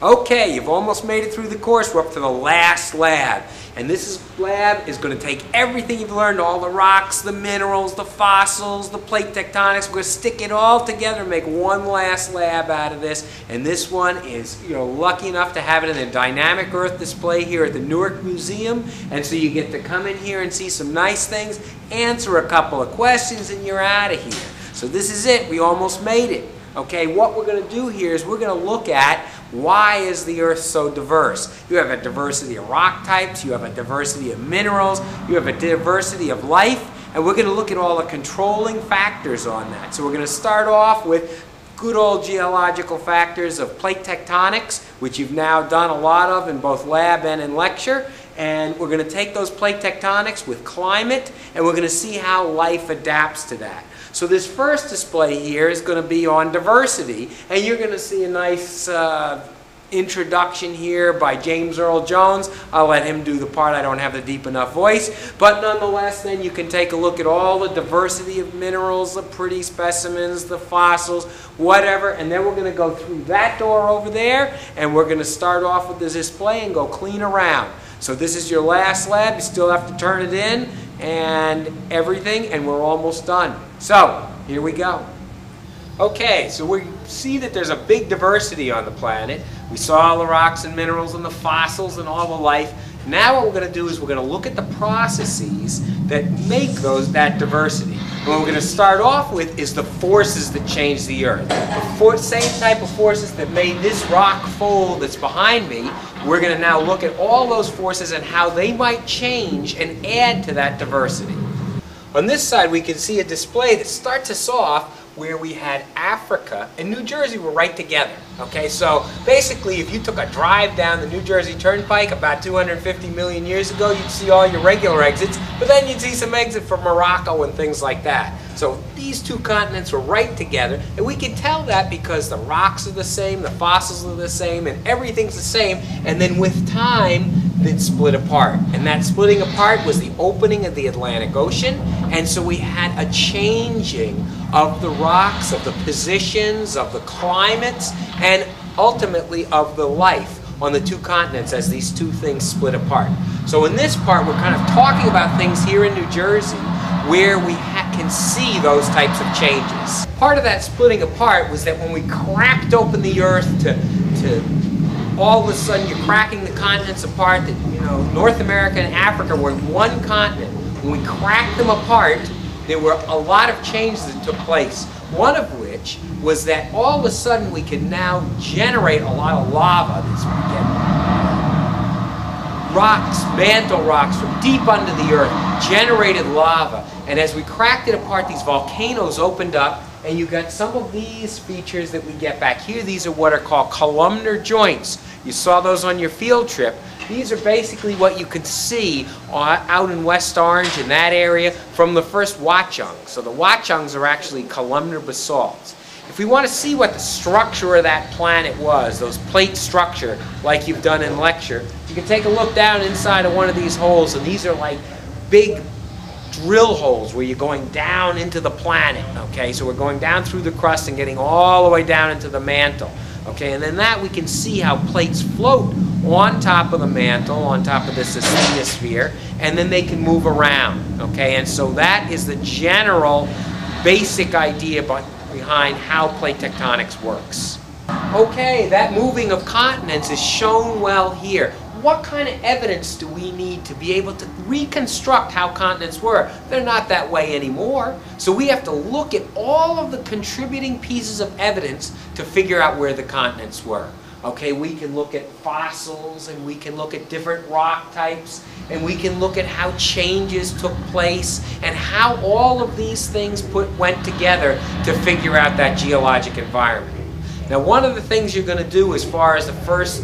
Okay, you've almost made it through the course. We're up to the last lab. And lab is going to take everything you've learned, all the rocks, the minerals, the fossils, the plate tectonics. We're going to stick it all together and make one last lab out of this. And this one is, lucky enough to have it in a dynamic Earth display here at the Newark Museum. And so you get to come in here and see some nice things, answer a couple of questions, and you're out of here. So this is it. We almost made it. Okay, what we're going to do here is we're going to look at why is the Earth so diverse. You have a diversity of rock types, you have a diversity of minerals, you have a diversity of life, and we're going to look at all the controlling factors on that. So we're going to start off with good old geological factors of plate tectonics, which you've now done a lot of in both lab and in lecture. And we're going to take those plate tectonics with climate, and we're going to see how life adapts to that. So this first display here is going to be on diversity, and you're going to see a nice introduction here by James Earl Jones. I'll let him do the part. I don't have the deep enough voice. But nonetheless, then you can take a look at all the diversity of minerals, the pretty specimens, the fossils, whatever. And then we're going to go through that door over there, and we're going to start off with this display and go clean around. So this is your last lab. You still have to turn it in and everything, and we're almost done. So here we go. Okay, so we see that there's a big diversity on the planet. We saw all the rocks and minerals and the fossils and all the life. Now what we're going to do is we're going to look at the processes that make that diversity. And what we're going to start off with is the forces that change the Earth. The same type of forces that made this rock fold that's behind me, we're going to now look at all those forces and how they might change and add to that diversity. On this side we can see a display that starts us off where we had Africa and New Jersey were right together. Okay, so basically if you took a drive down the New Jersey Turnpike about 250 million years ago, you'd see all your regular exits, but then you'd see some exit from Morocco and things like that. So these two continents were right together, and we can tell that because the rocks are the same, the fossils are the same, and everything's the same, and then with time it split apart. And that splitting apart was the opening of the Atlantic Ocean, and so we had a changing of the rocks, of the positions, of the climates, and ultimately of the life on the two continents as these two things split apart. So in this part we're kind of talking about things here in New Jersey where we can see those types of changes. Part of that splitting apart was that when we cracked open the Earth to all of a sudden you're cracking the continents apart, that North America and Africa were one continent. When we cracked them apart, there were a lot of changes that took place. One of which was that all of a sudden we can now generate a lot of lava. Rocks, mantle rocks from deep under the earth, generated lava. And as we cracked it apart, these volcanoes opened up, and you got some of these features that we get back here. These are what are called columnar joints. You saw those on your field trip. These are basically what you can see out in West Orange in that area from the first Watchung. So the Watchungs are actually columnar basalts. If we want to see what the structure of that planet was, those plate structure like you've done in lecture, you can take a look down inside of one of these holes, and these are like big drill holes where you're going down into the planet. Okay, so we're going down through the crust and getting all the way down into the mantle. Okay, and then that we can see how plates float on top of the mantle, on top of this asthenosphere, and then they can move around. Okay, and so that is the general basic idea behind how plate tectonics works. Okay, that moving of continents is shown well here. What kind of evidence do we need to be able to reconstruct how continents were? They're not that way anymore. So we have to look at all of the contributing pieces of evidence to figure out where the continents were. Okay, we can look at fossils, and we can look at different rock types, and we can look at how changes took place and how all of these things went together to figure out that geologic environment. Now, one of the things you're going to do as far as the first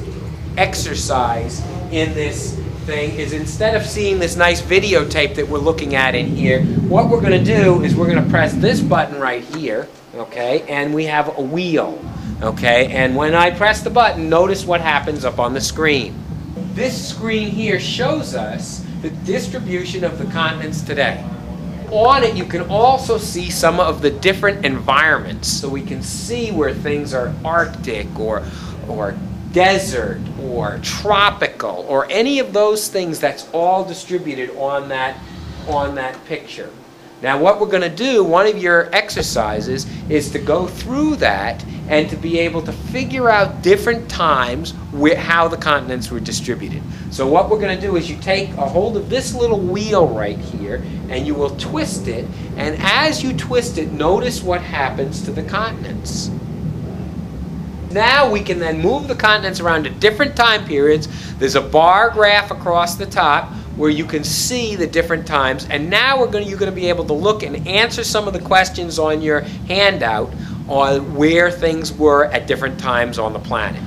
exercise in this thing is, instead of seeing this nice videotape that we're looking at in here, what we're going to do is we're going to press this button right here, okay, and we have a wheel, okay, and when I press the button, notice what happens up on the screen. This screen here shows us the distribution of the continents today. On it you can also see some of the different environments, so we can see where things are Arctic or desert or tropical or any of those things. That's all distributed on that picture. Now what we're going to do, one of your exercises, is to go through that and to be able to figure out different times how the continents were distributed. So what we're going to do is you take a hold of this little wheel right here and you will twist it, and as you twist it, notice what happens to the continents. Now we can then move the continents around to different time periods. There's a bar graph across the top where you can see the different times, and now you're going to be able to look and answer some of the questions on your handout on where things were at different times on the planet.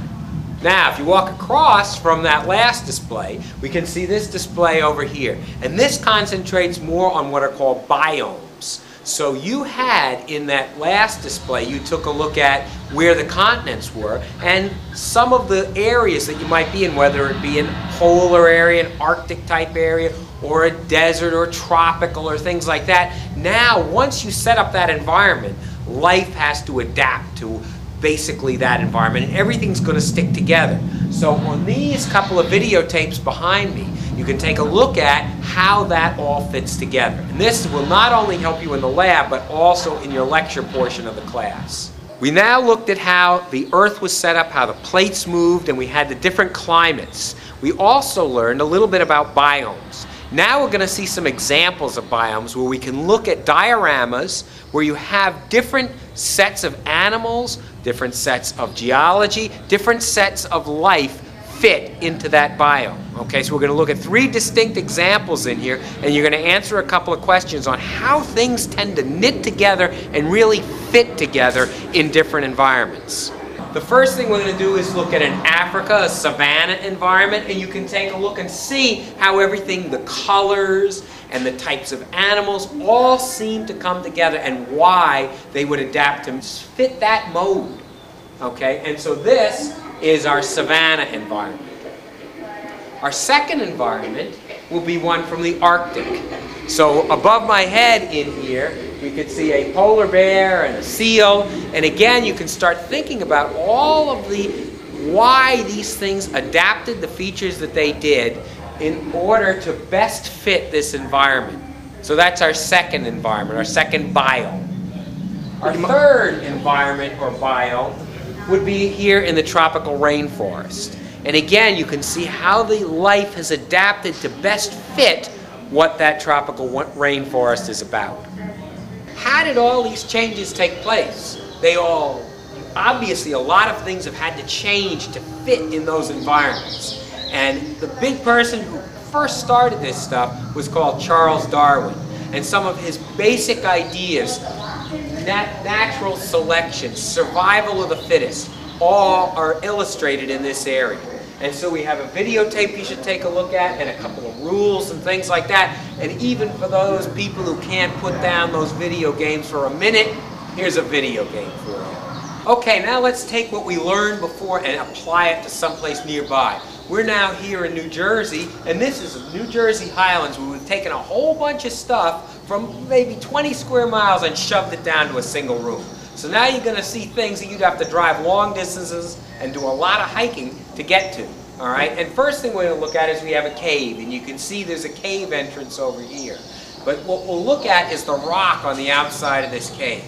Now, if you walk across from that last display, we can see this display over here, and this concentrates more on what are called biomes. So you had, in that last display, you took a look at where the continents were and some of the areas that you might be in, whether it be an polar area, an Arctic type area, or a desert or tropical or things like that. Now, once you set up that environment, life has to adapt to basically that environment, and everything's going to stick together. So on these couple of videotapes behind me, you can take a look at how that all fits together. And this will not only help you in the lab, but also in your lecture portion of the class. We now looked at how the Earth was set up, how the plates moved, and we had the different climates. We also learned a little bit about biomes. Now we're going to see some examples of biomes where we can look at dioramas where you have different sets of animals, different sets of geology, different sets of life fit into that biome. Okay, so we're going to look at 3 distinct examples in here, and you're going to answer a couple of questions on how things tend to knit together and really fit together in different environments. The first thing we're going to do is look at an Africa, a savanna environment, and you can take a look and see how everything, the colors and the types of animals, all seem to come together and why they would adapt to fit that mode. Okay, and so this is our savanna environment. Our second environment will be one from the Arctic. So above my head in here, we could see a polar bear and a seal, and again you can start thinking about all of why these things adapted the features that they did in order to best fit this environment. So that's our second environment, our second biome. Our third environment or biome would be here in the tropical rainforest. And again, you can see how the life has adapted to best fit what that tropical rainforest is about. How did all these changes take place? Obviously a lot of things have had to change to fit in those environments. And the big person who first started this stuff was called Charles Darwin. And some of his basic ideas, natural selection, survival of the fittest, all are illustrated in this area. And so we have a videotape you should take a look at, and a couple of rules and things like that. And even for those people who can't put down those video games for a minute, here's a video game for you. Okay, now let's take what we learned before and apply it to someplace nearby. We're now here in New Jersey, and this is New Jersey Highlands, where we've taken a whole bunch of stuff from maybe 20 square miles and shoved it down to a single room. So now you're going to see things that you'd have to drive long distances and do a lot of hiking to get to. All right? And first thing we're going to look at is we have a cave, and you can see there's a cave entrance over here. But what we'll look at is the rock on the outside of this cave.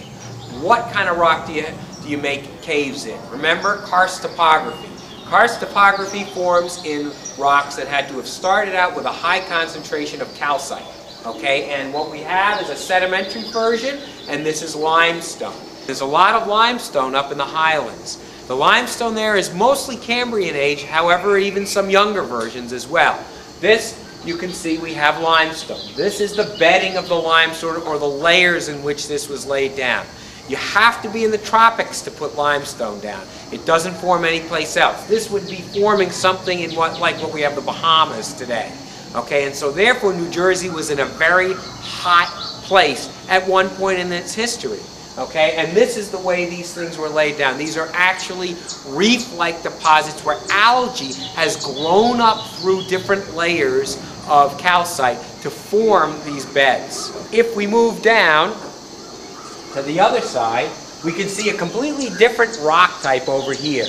What kind of rock do you make caves in? Remember, karst topography. Karst topography forms in rocks that had to have started out with a high concentration of calcite. Okay, and what we have is a sedimentary version, and this is limestone. There's a lot of limestone up in the highlands. The limestone there is mostly Cambrian age, however, even some younger versions as well. This, you can see we have limestone. This is the bedding of the limestone, or the layers in which this was laid down. You have to be in the tropics to put limestone down. It doesn't form anyplace else. This would be forming something in like what we have the Bahamas today. Okay, and so therefore New Jersey was in a very hot place at one point in its history. Okay, and this is the way these things were laid down. These are actually reef-like deposits where algae has grown up through different layers of calcite to form these beds. If we move down to the other side, we can see a completely different rock type over here.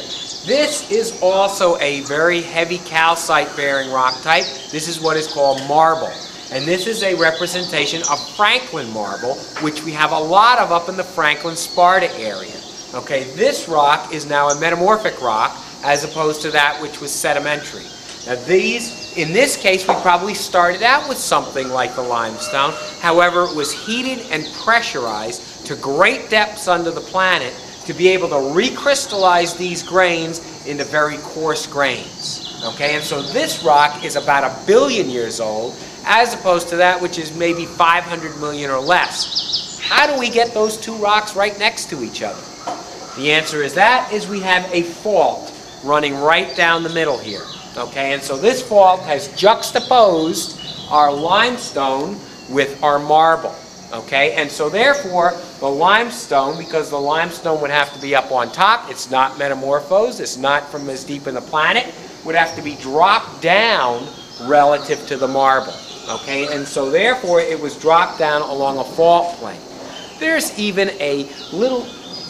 This is also a very heavy calcite-bearing rock type. This is what is called marble. And this is a representation of Franklin marble, which we have a lot of up in the Franklin-Sparta area. Okay, this rock is now a metamorphic rock as opposed to that which was sedimentary. Now these, in this case, we probably started out with something like the limestone. However, it was heated and pressurized to great depths under the planet to be able to recrystallize these grains into very coarse grains. Okay, and so this rock is about 1 billion years old, as opposed to that which is maybe 500 million or less. How do we get those two rocks right next to each other? The answer is we have a fault running right down the middle here. Okay, and so this fault has juxtaposed our limestone with our marble. Okay, and so therefore the limestone, because the limestone would have to be up on top, it's not metamorphosed, it's not from as deep in the planet, would have to be dropped down relative to the marble. Okay, and so therefore it was dropped down along a fault plane. There's even a little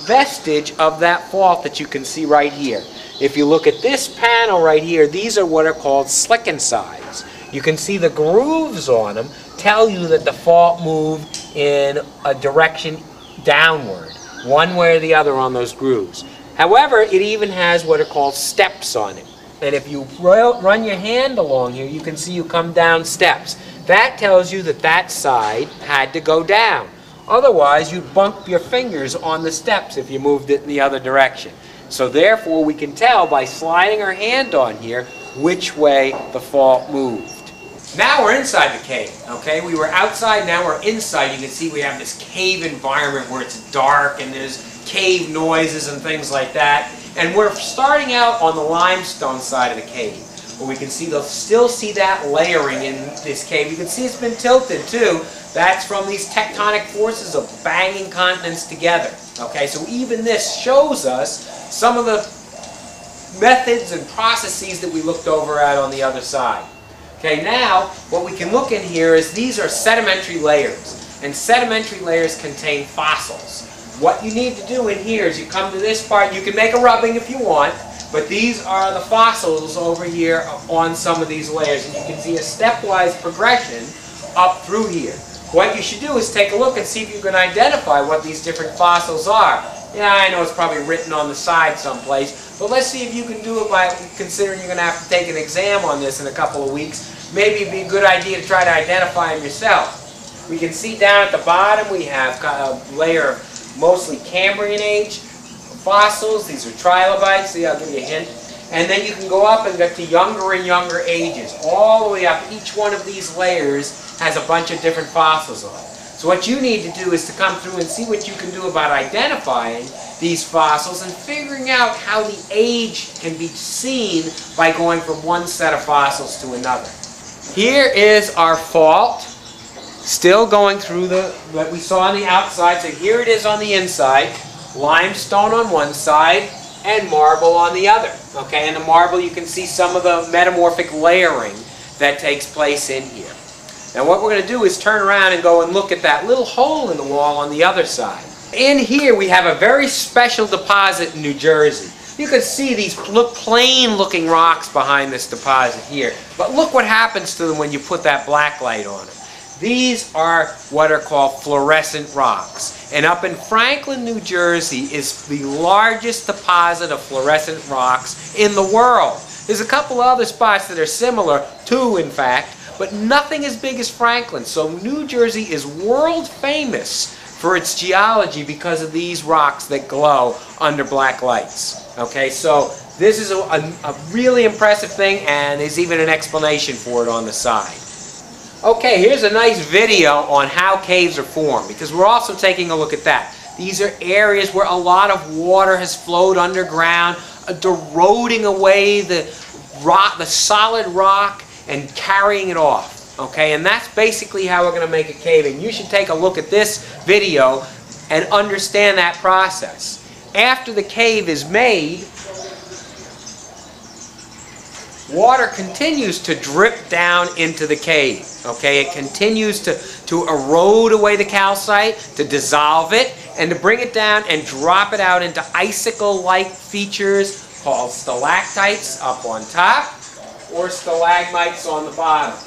vestige of that fault that you can see right here. If you look at this panel right here, these are what are called slickensides. You can see the grooves on them tell you that the fault moved in a direction downward, one way or the other on those grooves. However, it even has what are called steps on it. And if you run your hand along here, you can see you come down steps. That tells you that that side had to go down. Otherwise, you'd bump your fingers on the steps if you moved it in the other direction. So therefore, we can tell by sliding our hand on here which way the fault moved. Now we're inside the cave, okay? We were outside, now we're inside. You can see we have this cave environment where it's dark and there's cave noises and things like that. And we're starting out on the limestone side of the cave, where we can still see that layering in this cave. You can see it's been tilted too. That's from these tectonic forces of banging continents together. Okay, so even this shows us some of the methods and processes that we looked over at on the other side. Okay, now what we can look in here is these are sedimentary layers, and sedimentary layers contain fossils. What you need to do in here is you come to this part, you can make a rubbing if you want, but these are the fossils over here on some of these layers, and you can see a stepwise progression up through here. What you should do is take a look and see if you can identify what these different fossils are. Yeah, I know it's probably written on the side someplace, but let's see if you can do it by considering you're going to have to take an exam on this in a couple of weeks. Maybe it'd be a good idea to try to identify them yourself. We can see down at the bottom we have a layer of mostly Cambrian age fossils. These are trilobites. See, I'll give you a hint. And then you can go up and get to younger and younger ages. All the way up, each one of these layers has a bunch of different fossils on it. So what you need to do is to come through and see what you can do about identifying these fossils and figuring out how the age can be seen by going from one set of fossils to another. Here is our fault, still going through what we saw on the outside. So here it is on the inside, limestone on one side and marble on the other. Okay, and the marble, you can see some of the metamorphic layering that takes place in here. Now what we're going to do is turn around and go and look at that little hole in the wall on the other side. In here we have a very special deposit in New Jersey. You can see these plain looking rocks behind this deposit here. But look what happens to them when you put that black light on them. These are what are called fluorescent rocks. And up in Franklin, New Jersey is the largest deposit of fluorescent rocks in the world. There's a couple other spots that are similar, two in fact, but nothing as big as Franklin. So New Jersey is world famous for its geology because of these rocks that glow under black lights. Okay, so this is a really impressive thing, and there's even an explanation for it on the side. Okay, here's a nice video on how caves are formed, because we're also taking a look at that. These are areas where a lot of water has flowed underground, eroding away the solid rock and carrying it off. Okay, and that's basically how we're going to make a cave. And you should take a look at this video and understand that process. After the cave is made, water continues to drip down into the cave. Okay, it continues to erode away the calcite, to dissolve it, and to bring it down and drop it out into icicle-like features called stalactites up on top or stalagmites on the bottom.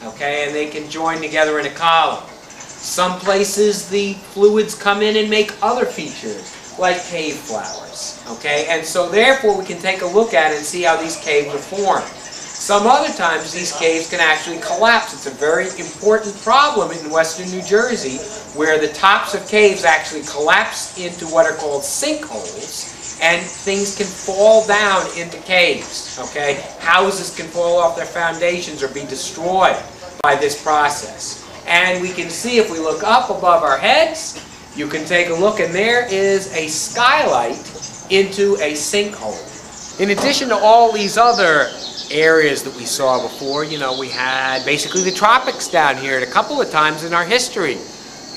Okay, and they can join together in a column. Some places the fluids come in and make other features, like cave flowers. Okay, and so therefore we can take a look at it and see how these caves are formed. Some other times these caves can actually collapse. It's a very important problem in western New Jersey where the tops of caves actually collapse into what are called sinkholes, and things can fall down into caves. Okay, houses can fall off their foundations or be destroyed by this process. And we can see if we look up above our heads, you can take a look and there is a skylight into a sinkhole. In addition to all these other areas that we saw before, you know, we had basically the tropics down here at a couple of times in our history.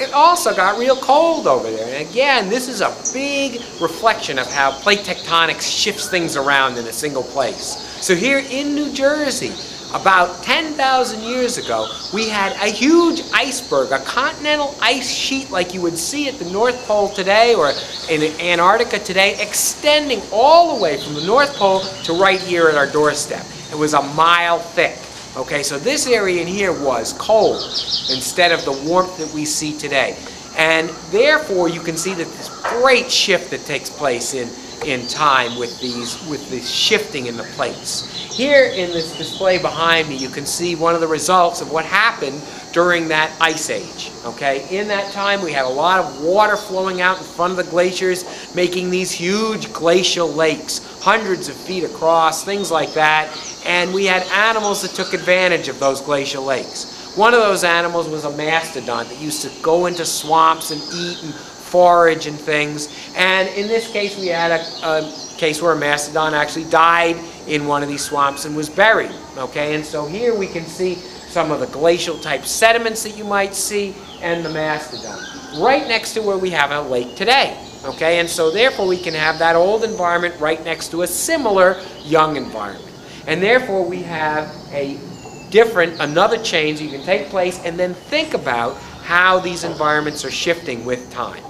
It also got real cold over there. And again, this is a big reflection of how plate tectonics shifts things around in a single place. So here in New Jersey, about 10,000 years ago, we had a huge iceberg, a continental ice sheet like you would see at the North Pole today or in Antarctica today, extending all the way from the North Pole to right here at our doorstep. It was a mile thick. Okay, so this area in here was cold instead of the warmth that we see today. And therefore, you can see that this great shift that takes place in time with the shifting in the plates. Here in this display behind me, you can see one of the results of what happened during that ice age. Okay, in that time we had a lot of water flowing out in front of the glaciers, making these huge glacial lakes, hundreds of feet across, things like that. And we had animals that took advantage of those glacial lakes. One of those animals was a mastodon that used to go into swamps and eat and forage and things. And in this case, we had a case where a mastodon actually died in one of these swamps and was buried. Okay, and so here we can see some of the glacial type sediments that you might see and the mastodon right next to where we have a lake today. Okay, and so therefore we can have that old environment right next to a similar young environment. And therefore we have another change that can take place and then think about how these environments are shifting with time.